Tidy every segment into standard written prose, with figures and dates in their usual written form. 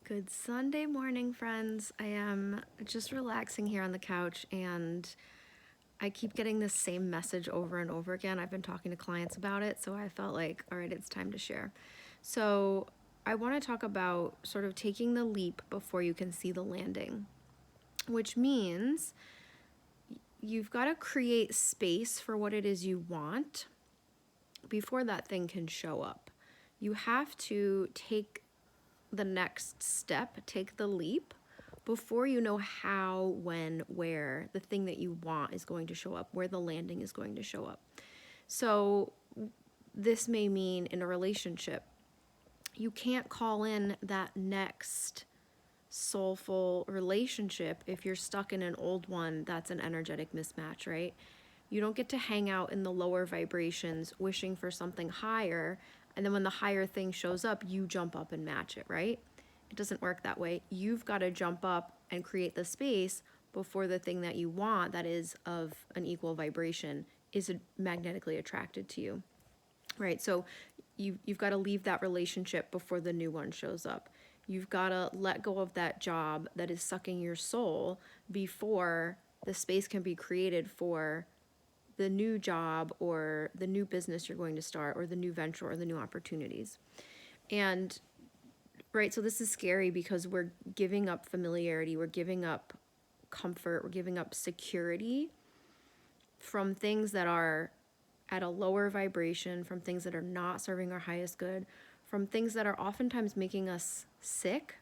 Good Sunday morning, friends. I am just relaxing here on the couch and I keep getting this same message over and over again. I've been talking to clients about it, so I felt like, all right, it's time to share. So, I want to talk about sort of taking the leap before you can see the landing, which means you've got to create space for what it is you want before that thing can show up. You have to take the next step, take the leap before you know how, when, where the thing that you want is going to show up, where the landing is going to show up. So this may mean in a relationship, you can't call in that next soulful relationship if you're stuck in an old one that's an energetic mismatch, right? You don't get to hang out in the lower vibrations wishing for something higher, and then when the higher thing shows up, you jump up and match it, right? It doesn't work that way. You've got to jump up and create the space before the thing that you want, that is of an equal vibration, is magnetically attracted to you, right? So you've got to leave that relationship before the new one shows up. You've got to let go of that job that is sucking your soul before the space can be created for the new job or the new business you're going to start or the new venture or the new opportunities. And right, so this is scary because we're giving up familiarity, we're giving up comfort, we're giving up security from things that are at a lower vibration, from things that are not serving our highest good, from things that are oftentimes making us sick,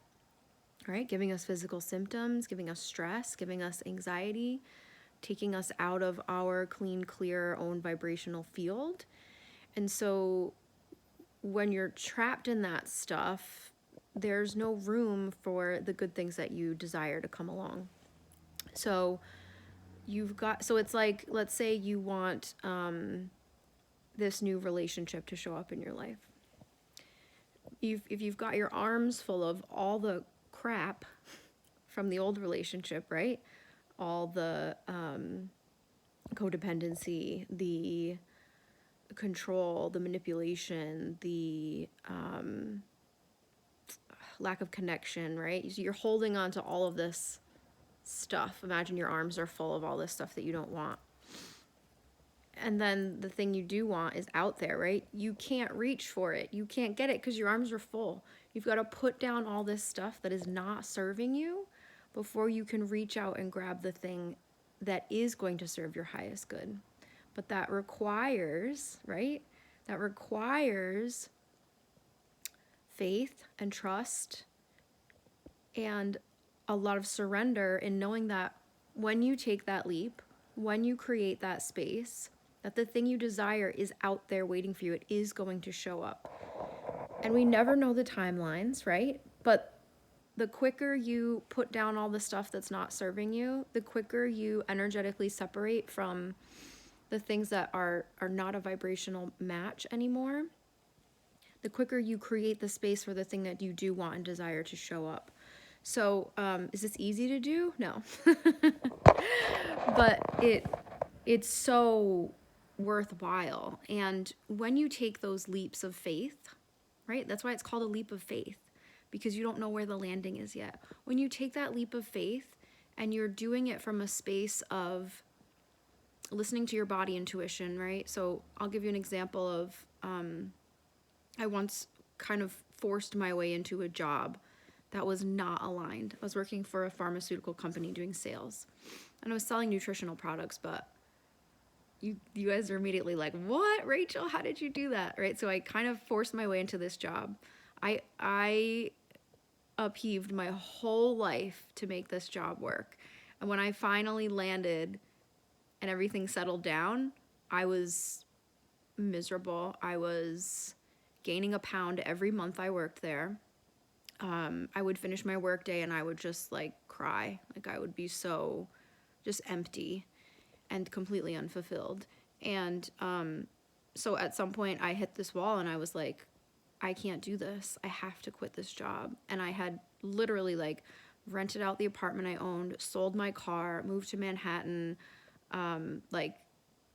right? Giving us physical symptoms, giving us stress, giving us anxiety, taking us out of our clean, clear, own vibrational field. And so when you're trapped in that stuff, there's no room for the good things that you desire to come along. So it's like, let's say you want this new relationship to show up in your life. If you've got your arms full of all the crap from the old relationship, right? All the codependency, the control, the manipulation, the lack of connection, right? So you're holding on to all of this stuff. Imagine your arms are full of all this stuff that you don't want. And then the thing you do want is out there, right? You can't reach for it. You can't get it because your arms are full. You've got to put down all this stuff that is not serving you before you can reach out and grab the thing that is going to serve your highest good. But that requires, right? That requires faith and trust and a lot of surrender in knowing that when you take that leap, when you create that space, that the thing you desire is out there waiting for you. It is going to show up. And we never know the timelines, right? But the quicker you put down all the stuff that's not serving you, the quicker you energetically separate from the things that are not a vibrational match anymore, the quicker you create the space for the thing that you do want and desire to show up. So, is this easy to do? No. But it's so worthwhile. And when you take those leaps of faith, right? That's why it's called a leap of faith, because you don't know where the landing is yet. When you take that leap of faith and you're doing it from a space of listening to your body intuition, right? So I'll give you an example of I once kind of forced my way into a job that was not aligned. I was working for a pharmaceutical company doing sales, and I was selling nutritional products, but you guys are immediately like, what, Rachel, how did you do that? Right? So I kind of forced my way into this job. I upheaved my whole life to make this job work. And when I finally landed and everything settled down, I was miserable. I was gaining a pound every month I worked there. I would finish my work day and I would just like cry. Like I would be so just empty and completely unfulfilled. And so at some point I hit this wall and I was like, I can't do this. I have to quit this job. And I had literally like rented out the apartment I owned, sold my car, moved to Manhattan, like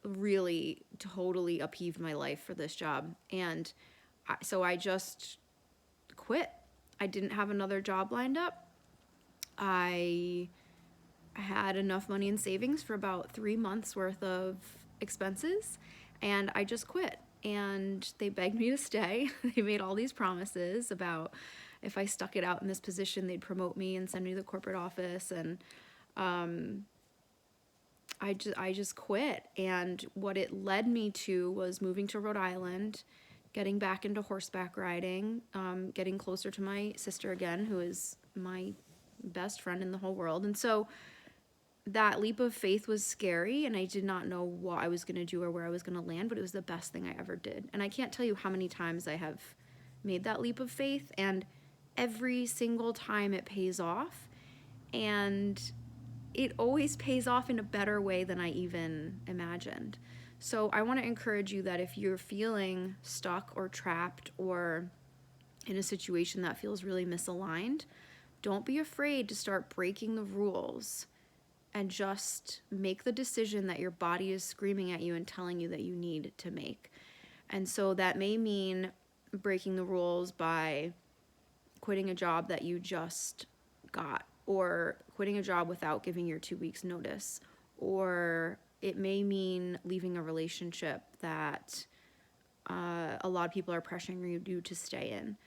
really totally upheaved my life for this job. And so I just quit. I didn't have another job lined up. I had enough money in savings for about 3 months worth of expenses, and I just quit. And they begged me to stay. They made all these promises about if I stuck it out in this position, they'd promote me and send me to the corporate office. And I just quit. And what it led me to was moving to Rhode Island, getting back into horseback riding, getting closer to my sister again, who is my best friend in the whole world. And so that leap of faith was scary, and I did not know what I was going to do or where I was going to land, but it was the best thing I ever did. And I can't tell you how many times I have made that leap of faith, and every single time it pays off. And it always pays off in a better way than I even imagined. So I want to encourage you that if you're feeling stuck or trapped or in a situation that feels really misaligned, don't be afraid to start breaking the rules and just make the decision that your body is screaming at you and telling you that you need to make. And so that may mean breaking the rules by quitting a job that you just got, or quitting a job without giving your 2 weeks notice, or it may mean leaving a relationship that a lot of people are pressuring you to stay in.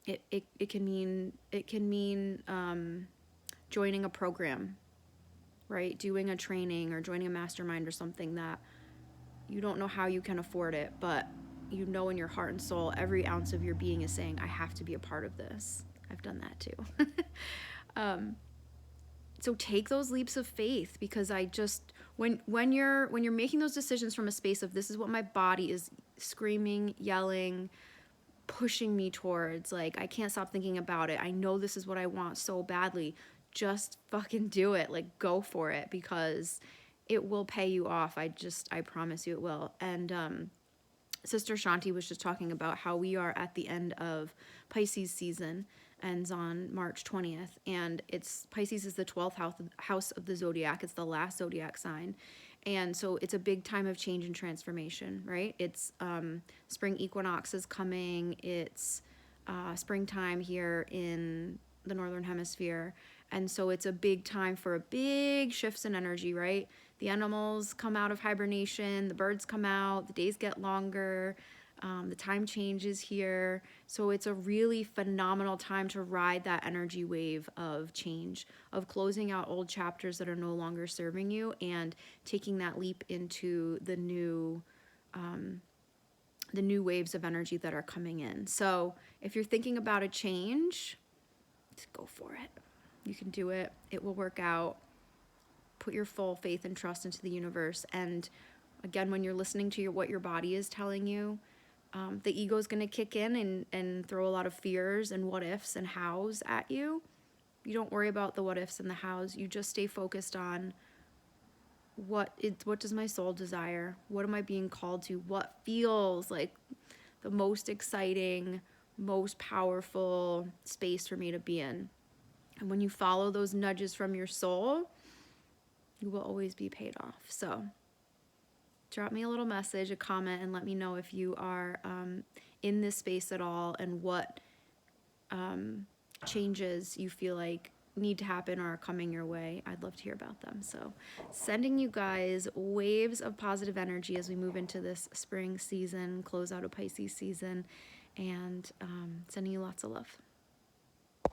It can mean joining a program, right? Doing a training or joining a mastermind or something that you don't know how you can afford it, but you know in your heart and soul, every ounce of your being is saying, I have to be a part of this. I've done that too. So take those leaps of faith, because I just, when you're making those decisions from a space of this is what my body is screaming, yelling, pushing me towards, like I can't stop thinking about it. I know this is what I want so badly. Just fucking do it. Like go for it, because it will pay you off. I promise you it will. And Sister Shanti was just talking about how we are at the end of Pisces season, ends on March 20th, and Pisces is the 12th house of the zodiac. It's the last zodiac sign. And so it's a big time of change and transformation, right? It's spring equinox is coming. It's springtime here in the Northern Hemisphere. And so it's a big time for a big shifts in energy, right? The animals come out of hibernation, the birds come out, the days get longer, the time changes here. So it's a really phenomenal time to ride that energy wave of change, of closing out old chapters that are no longer serving you and taking that leap into the new waves of energy that are coming in. So if you're thinking about a change, just go for it. You can do it. It will work out. Put your full faith and trust into the universe. And again, when you're listening to what your body is telling you, the ego is going to kick in and throw a lot of fears and what ifs and hows at you. You don't worry about the what ifs and the hows. You just stay focused on what does my soul desire? What am I being called to? What feels like the most exciting, most powerful space for me to be in? And when you follow those nudges from your soul, you will always be paid off. So drop me a little message, a comment, and let me know if you are in this space at all, and what changes you feel like need to happen or are coming your way. I'd love to hear about them. So sending you guys waves of positive energy as we move into this spring season, close out of Pisces season, and sending you lots of love.